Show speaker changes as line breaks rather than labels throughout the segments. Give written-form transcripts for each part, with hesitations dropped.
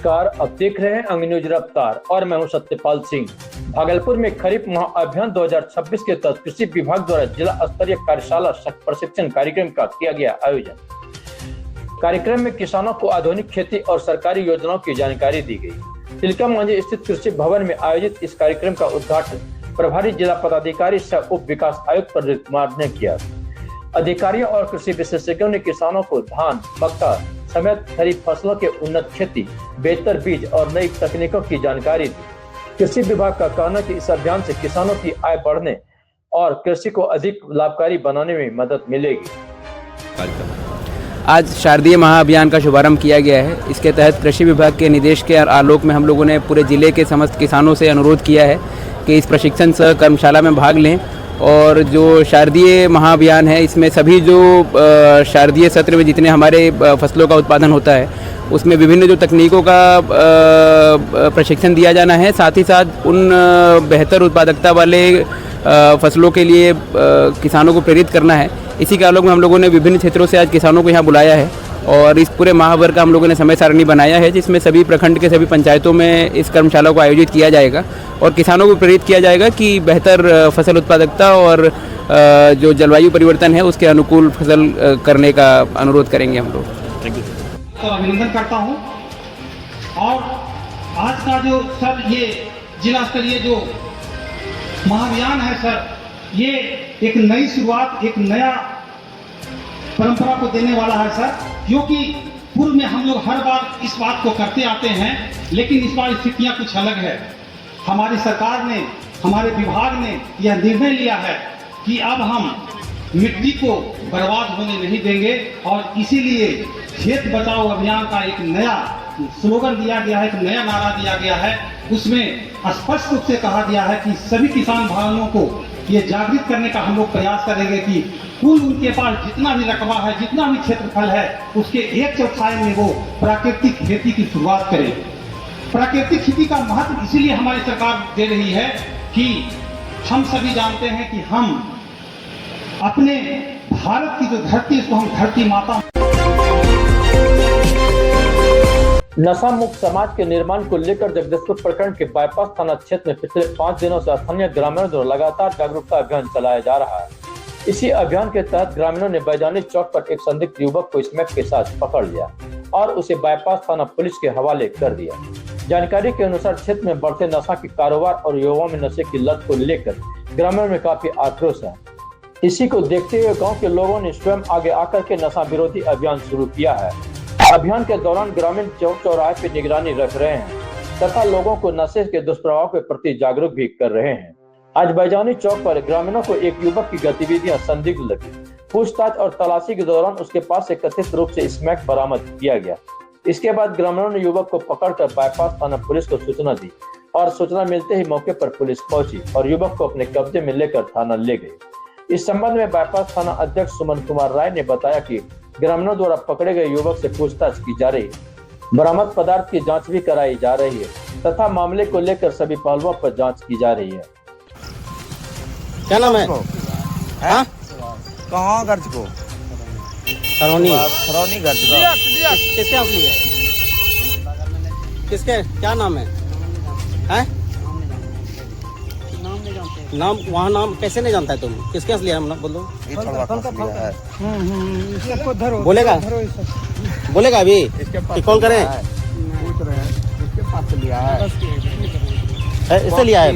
नमस्कार, अब देख रहे हैं अंग न्यूज रफ्तार और मैं हूं सत्यपाल सिंह। भागलपुर में खरीफ महाअभियान 2026 के तहत कृषि विभाग द्वारा जिला स्तरीय कार्यशाला प्रशिक्षण कार्यक्रम का किया गया आयोजन। कार्यक्रम में किसानों को आधुनिक खेती और सरकारी योजनाओं की जानकारी दी गई। तिलका मांझी स्थित कृषि भवन में आयोजित इस कार्यक्रम का उद्घाटन प्रभारी जिला पदाधिकारी सह उप विकास आयुक्त प्रदीप कुमार ने किया। अधिकारियों और कृषि विशेषज्ञों ने किसानों को धान, मक्का समेत खरीफ फसलों के उन्नत खेती, बेहतर बीज और नई तकनीकों की जानकारी दी। कृषि विभाग का कहना है कि इस अभियान से किसानों की आय बढ़ने और कृषि को अधिक लाभकारी बनाने में मदद मिलेगी।
आज शारदीय महाअभियान का शुभारंभ किया गया है। इसके तहत कृषि विभाग के निर्देश के आलोक में हम लोगों ने पूरे जिले के समस्त किसानों से अनुरोध किया है कि इस प्रशिक्षण सह कर्मशाला में भाग लें। और जो शारदीय महाअभियान है, इसमें सभी जो शारदीय सत्र में जितने हमारे फसलों का उत्पादन होता है, उसमें विभिन्न जो तकनीकों का प्रशिक्षण दिया जाना है। साथ ही साथ उन बेहतर उत्पादकता वाले फसलों के लिए किसानों को प्रेरित करना है। इसी के आलोक में हम लोगों ने विभिन्न क्षेत्रों से आज किसानों को यहाँ बुलाया है और इस पूरे माहभर का हम लोगों ने समय सारणी बनाया है, जिसमें सभी प्रखंड के सभी पंचायतों में इस कर्मशाला को आयोजित किया जाएगा और किसानों को प्रेरित किया जाएगा कि बेहतर फसल उत्पादकता और जो जलवायु परिवर्तन है उसके अनुकूल फसल करने का अनुरोध करेंगे हम लोग।
तो अभिनंदन करता हूँ। और आज का जो सर ये जिला स्तरीय जो महाअभियान है सर, ये एक नई शुरुआत, एक नया परंपरा को देने वाला है सर, क्योंकि पूर्व में हम लोग हर बार इस बात को करते आते हैं, लेकिन इस बार स्थितियां कुछ अलग है। हमारी सरकार ने, हमारे विभाग ने यह निर्णय लिया है कि अब हम मिट्टी को बर्बाद होने नहीं देंगे और इसीलिए खेत बचाओ अभियान का एक नया स्लोगन दिया गया है, एक नया नारा दिया गया है। उसमें स्पष्ट रूप से कहा गया है कि सभी किसान भाइयों को ये जागृत करने का हम लोग प्रयास करेंगे कि कुल उनके पास जितना भी रकबा है, जितना भी क्षेत्रफल है, उसके 1/4 में वो प्राकृतिक खेती की शुरुआत करें। प्राकृतिक खेती का महत्व इसीलिए हमारी सरकार दे रही है कि हम सभी जानते हैं कि हम अपने भारत की जो धरती, इसको हम धरती माता।
नशा मुक्त समाज के निर्माण को लेकर जगदीशपुर प्रखंड के बाईपास थाना क्षेत्र में पिछले 5 दिनों से स्थानीय ग्रामीणों द्वारा लगातार जागरूकता अभियान चलाया जा रहा है। इसी अभियान के तहत ग्रामीणों ने बैजानी चौक पर एक संदिग्ध युवक को स्मैक के साथ पकड़ लिया और उसे बाईपास थाना पुलिस के हवाले कर दिया। जानकारी के अनुसार क्षेत्र में बढ़ते नशा के कारोबार और युवाओं में नशे की लत को लेकर ग्रामीणों में काफी आक्रोश है। इसी को देखते हुए गाँव के लोगों ने स्वयं आगे आकर के नशा विरोधी अभियान शुरू किया है। अभियान के दौरान ग्रामीण चौक चौराहे पर निगरानी रख रहे हैं तथा लोगों को नशे के दुष्प्रभाव के प्रति जागरूक भी कर रहे हैं। आज बैजानी चौक पर ग्रामीणों को एक युवक की गतिविधियां संदिग्ध लगी। पूछताछ और तलाशी के दौरान उसके पास से कथित रूप से स्मैक बरामद किया गया। इसके बाद ग्रामीणों ने युवक को पकड़कर बाईपास थाना पुलिस को सूचना दी और सूचना मिलते ही मौके पर पुलिस पहुंची और युवक को अपने कब्जे में लेकर थाना ले गई। इस संबंध में बाईपास थाना अध्यक्ष सुमन कुमार राय ने बताया कि ग्रामीणों द्वारा पकड़े गए युवक से पूछताछ की जा रही है। बरामद पदार्थ की जांच भी कराई जा रही है तथा मामले को लेकर सभी पहलुओं पर जांच की जा रही है।
क्या नाम है? हाँ?
कहाँ गर्ज को?
सरौनी
गर्ज को।
किसके असली है? किसके? क्या नाम है? हैं? नाम वहाँ नाम कैसे नहीं जानता है तुम? किसके असली है? हम बोलो। बोलेगा? बोलेगा अभी? कॉल करें?
पूछ रहे हैं। इसके पास लिया है।
इसे लिया है?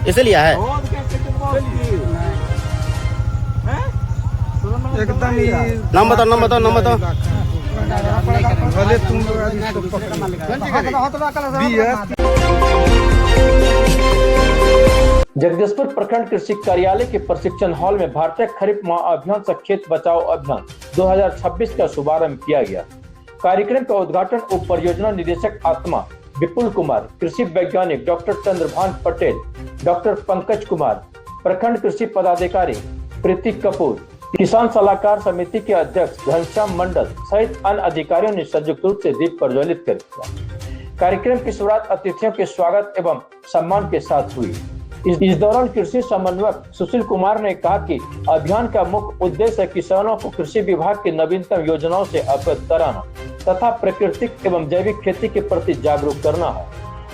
इसे लिया है?
एकदम
नाम बताओ, नाम बताओ, नाम बताओ।
भले तुम
जगदीशपुर प्रखंड कृषि कार्यालय के प्रशिक्षण हॉल में भारतीय खरीफ महाअभियान से खेत बचाओ अभियान 2026 का शुभारंभ किया गया। कार्यक्रम का उद्घाटन उप परियोजना निदेशक आत्मा विपुल कुमार, कृषि वैज्ञानिक डॉक्टर चंद्रभान पटेल, डॉक्टर पंकज कुमार, प्रखंड कृषि पदाधिकारी प्रीति कपूर, किसान सलाहकार समिति के अध्यक्ष घनश्याम मंडल सहित अन्य अधिकारियों ने संयुक्त रूप से दीप प्रज्वलित कर किया। कार्यक्रम की शुरुआत अतिथियों के स्वागत एवं सम्मान के साथ हुई। इस दौरान कृषि समन्वयक सुशील कुमार ने कहा कि अभियान का मुख्य उद्देश्य है किसानों को कृषि विभाग की नवीनतम योजनाओं से अवगत कराना तथा प्राकृतिक एवं जैविक खेती के प्रति जागरूक करना है।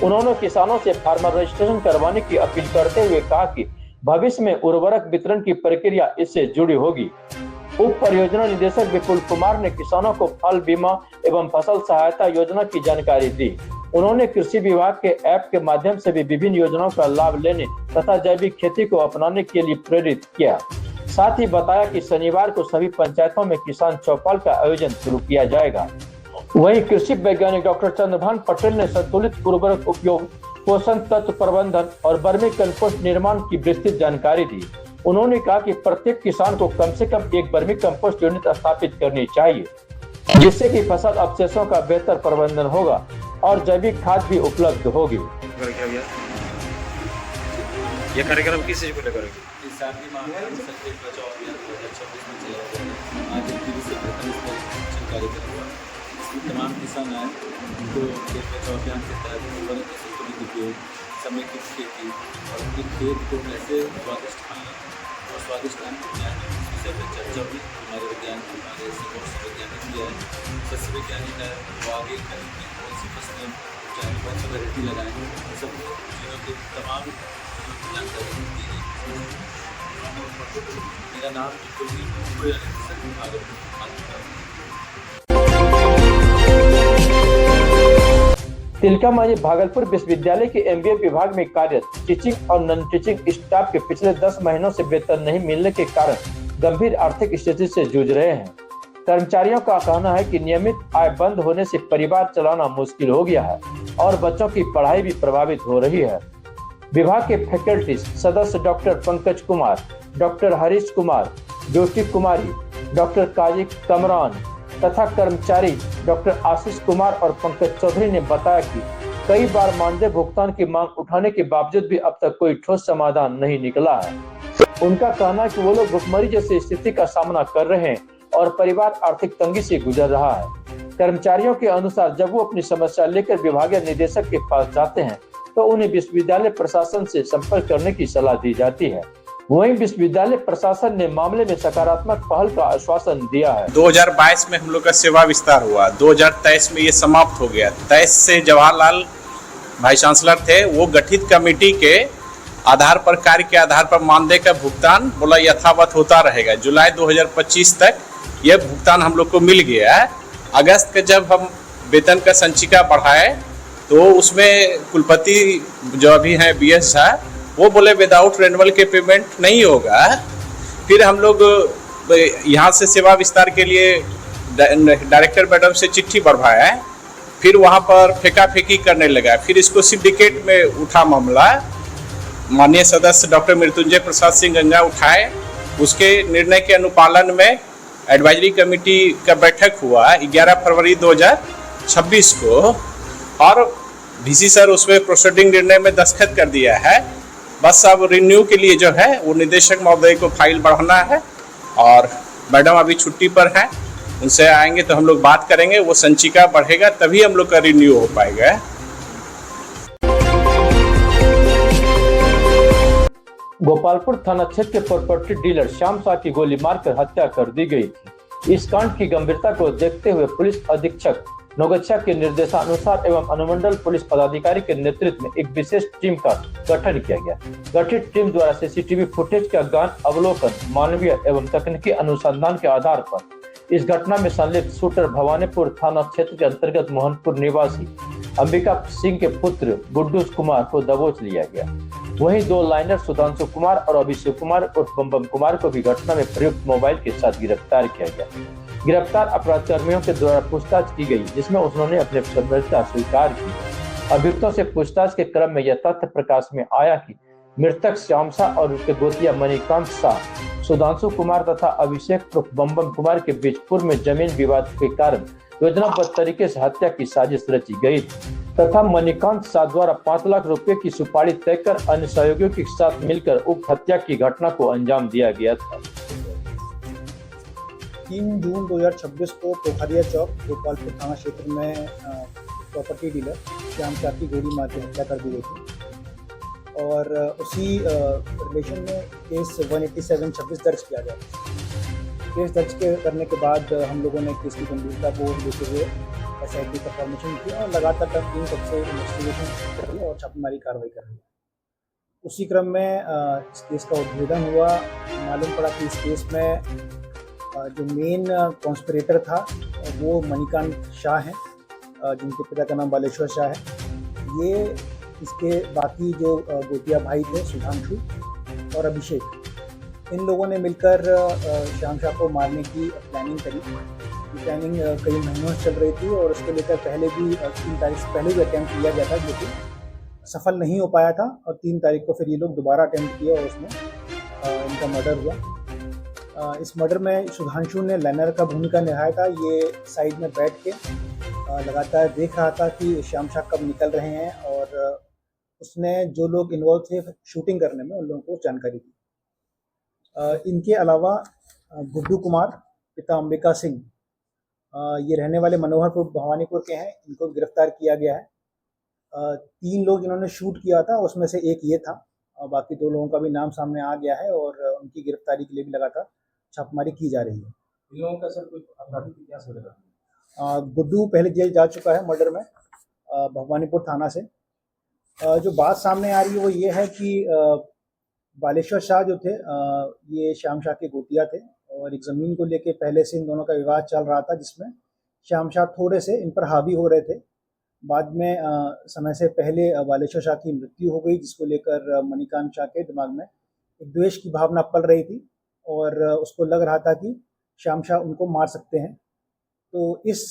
उन्होंने किसानों से फार्मर रजिस्ट्रेशन करवाने की अपील करते हुए कहा कि भविष्य में उर्वरक वितरण की प्रक्रिया इससे जुड़ी होगी। उप परियोजना निदेशक विपुल कुमार ने किसानों को फल बीमा एवं फसल सहायता योजना की जानकारी दी। उन्होंने कृषि विभाग के ऐप के माध्यम से भी विभिन्न योजनाओं का लाभ लेने तथा जैविक खेती को अपनाने के लिए प्रेरित किया। साथ ही बताया कि शनिवार को सभी पंचायतों में किसान चौपाल का आयोजन शुरू किया जाएगा। वहीं कृषि वैज्ञानिक डॉक्टर चंद्रभान पटेल ने संतुलित उर्वरक उपयोग, पोषण तत्व प्रबंधन और वर्मी कंपोस्ट निर्माण की विस्तृत जानकारी दी। उन्होंने कहा कि प्रत्येक किसान को कम से कम एक वर्मी कंपोस्ट यूनिट स्थापित करनी चाहिए, जिससे कि फसल अवशेषों का बेहतर प्रबंधन होगा और जैविक खाद भी उपलब्ध होगी।
ये कार्यक्रम किस चीज को लेकर है?
तमाम किसान आए तो खेत बचाओ अभियान के तहत उर्वरक का संतुलित उपयोग, समेकित खेती और उनके खेत को कैसे स्वादिष्ट खाना और स्वादिष्ट अन्न बनाए, इस विषय पर चर्चा हुई। हमारे वैज्ञानिक भी आए, सस्य वैज्ञानिक है, वो आगे करेंगे कौन सी फसलें चाहे कौन सी वैरायटी लगाएँ, सब चीज़ों की तमाम जानकारी दी गई। मेरा नाम बिल्कुल
तिलका मांझी भागलपुर विश्वविद्यालय के एमबीए विभाग में कार्यरत टीचिंग और नॉन टीचिंग स्टाफ के पिछले 10 महीनों से वेतन नहीं मिलने के कारण गंभीर आर्थिक स्थिति से जूझ रहे हैं। कर्मचारियों का कहना है कि नियमित आय बंद होने से परिवार चलाना मुश्किल हो गया है और बच्चों की पढ़ाई भी प्रभावित हो रही है। विभाग के फैकल्टी सदस्य डॉक्टर पंकज कुमार, डॉक्टर हरीश कुमार, ज्योति कुमारी, डॉक्टर काजी कमरान तथा कर्मचारी डॉक्टर आशीष कुमार और पंकज चौधरी ने बताया कि कई बार मानदेय भुगतान की मांग उठाने के बावजूद भी अब तक कोई ठोस समाधान नहीं निकला है। उनका कहना है कि वो लोग भुखमरी जैसी स्थिति का सामना कर रहे हैं और परिवार आर्थिक तंगी से गुजर रहा है। कर्मचारियों के अनुसार जब वो अपनी समस्या लेकर विभागीय निदेशक के पास जाते हैं तो उन्हें विश्वविद्यालय प्रशासन से संपर्क करने की सलाह दी जाती है। वहीं विश्वविद्यालय प्रशासन ने मामले में सकारात्मक पहल का आश्वासन दिया है।
2022 में हम लोग का सेवा विस्तार हुआ, 2023 में ये समाप्त हो गया। 23 से जवाहरलाल वाइस चांसलर थे, वो गठित कमेटी के आधार पर, कार्य के आधार पर मानदेय का भुगतान बोला यथावत होता रहेगा। जुलाई 2025 तक यह भुगतान हम लोग को मिल गया है। अगस्त के जब हम वेतन का संचिका बढ़ाए तो उसमें कुलपति जो अभी हैं BS झा, वो बोले विदाउट रेनुअल के पेमेंट नहीं होगा। फिर हम लोग यहाँ से सेवा विस्तार के लिए डायरेक्टर मैडम से चिट्ठी बढ़वाया है, फिर वहाँ पर फेंका फेंकी करने लगा। फिर इसको सिंडिकेट में उठा मामला, माननीय सदस्य डॉक्टर मृत्युंजय प्रसाद सिंह गंगा उठाए। उसके निर्णय के अनुपालन में एडवाइजरी कमेटी का बैठक हुआ 11 फरवरी 2026 को और VC सर उसमें प्रोसीडिंग निर्णय में दस्तखत कर दिया है। बस अब रिन्यू के लिए जो है वो निदेशक महोदय को फाइल बढ़ाना है और मैडम अभी छुट्टी पर हैं, उनसे आएंगे तो हम लोग बात करेंगे, वो संचिका बढ़ेगा तभी हम लोग का रिन्यू हो पाएगा।
गोपालपुर थाना क्षेत्र के प्रॉपर्टी डीलर श्याम शाह की गोली मारकर हत्या कर दी गई थी। इस कांड की गंभीरता को देखते हुए पुलिस अधीक्षक नौगछिया के निर्देशानुसार एवं अनुमंडल पुलिस पदाधिकारी के नेतृत्व में एक विशेष टीम का गठन किया गया। गठित टीम द्वारा CCTV फुटेज का गहन अवलोकन, मानवीय एवं तकनीकी अनुसंधान के आधार पर इस घटना में संलिप्त शूटर भवानीपुर थाना क्षेत्र के अंतर्गत मोहनपुर निवासी अंबिका सिंह के पुत्र गुड्डू कुमार को दबोच लिया गया। वहीं 2 लाइनर सुधांशु कुमार और अभिषेक कुमार और बम कुमार को भी घटना में प्रयुक्त मोबाइल के साथ गिरफ्तार किया गया। गिरफ्तार अपराध कर्मियों के द्वारा पूछताछ की गई, जिसमें उन्होंने अपने संबद्धता स्वीकार की। अभियुक्तों से पूछताछ के क्रम में यह तथ्य प्रकाश में आया कि मृतक श्याम शाह और उसके गोतिया मणिकांत शाह, सुधांशु कुमार तथा अभिषेक बम कुमार के बीच पूर्व में जमीन विवाद के कारण योजनाबद्ध तरीके से हत्या की साजिश रची गई तथा मणिकांत शाह द्वारा 5 लाख रुपए की सुपारी तय कर अन्य सहयोगियों के साथ मिलकर उक्त हत्या की घटना को अंजाम दिया गया था।
3 जून 2026 को पोखरिया चौक गोपालपुर थाना क्षेत्र में प्रॉपर्टी डीलर श्याम शाह की गोली मार के हत्या कर दी गई थी और उसी रिलेशन में केस 187-26 दर्ज किया गया। केस दर्ज करने के बाद हम लोगों ने केस की गंभीरता को देखते हुए SIT का फॉर्मेशन किया और लगातार टीम तब से इन्वेस्टिगेशन कर रही है और छापेमारी कार्रवाई कर रही है। उसी क्रम में इस केस का उद्भेदन हुआ। मालूम पड़ा कि इस केस में जो मेन कॉन्स्पिरेटर था वो मणिकांत शाह हैं, जिनके पिता का नाम बालेश्वर शाह है। ये इसके बाकी जो गोतिया भाई थे सुधांशु और अभिषेक, इन लोगों ने मिलकर श्याम शाह को मारने की प्लानिंग करी। ये प्लानिंग कई महीनों से चल रही थी और उसको लेकर पहले भी 3 तारीख से पहले भी अटैम्प्ट किया गया था, जो कि सफल नहीं हो पाया था। और 3 तारीख को फिर ये लोग दोबारा अटैम्प्ट किया और उसमें इनका मर्डर हुआ। इस मर्डर में सुधांशु ने लाइनर का भूमिका निभाया था। ये साइड में बैठ के लगातार देख रहा था कि श्याम शाह कब निकल रहे हैं और उसने जो लोग इन्वॉल्व थे शूटिंग करने में उन लोगों को जानकारी दी। इनके अलावा गुड्डू कुमार पिता अंबिका सिंह, ये रहने वाले मनोहरपुर भवानीपुर के हैं, इनको गिरफ्तार किया गया है। 3 लोग जिन्होंने शूट किया था उसमें से एक ये था, बाकी 2 लोगों का भी नाम सामने आ गया है और उनकी गिरफ्तारी के लिए भी लगातार छापेमारी की जा रही है।
इन लोगों का सर कोई आपराधिक इतिहास वगैरह?
गुड्डू पहले जेल जा चुका है मर्डर में भवानीपुर थाना से। जो बात सामने आ रही है वो ये है कि बालेश्वर शाह जो थे ये श्याम शाह के गोतिया थे और एक ज़मीन को लेके पहले से इन दोनों का विवाद चल रहा था, जिसमें श्याम शाह थोड़े से इन पर हावी हो रहे थे। बाद में समय से पहले बालेश्वर शाह की मृत्यु हो गई, जिसको लेकर मणिकांत शाह के दिमाग में एक द्वेष की भावना पल रही थी और उसको लग रहा था कि श्याम शाह उनको मार सकते हैं। तो इस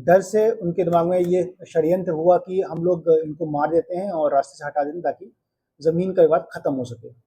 डर से उनके दिमाग में ये षड्यंत्र हुआ कि हम लोग इनको मार देते हैं और रास्ते से हटा देते हैं ताकि ज़मीन का विवाद खत्म हो सके।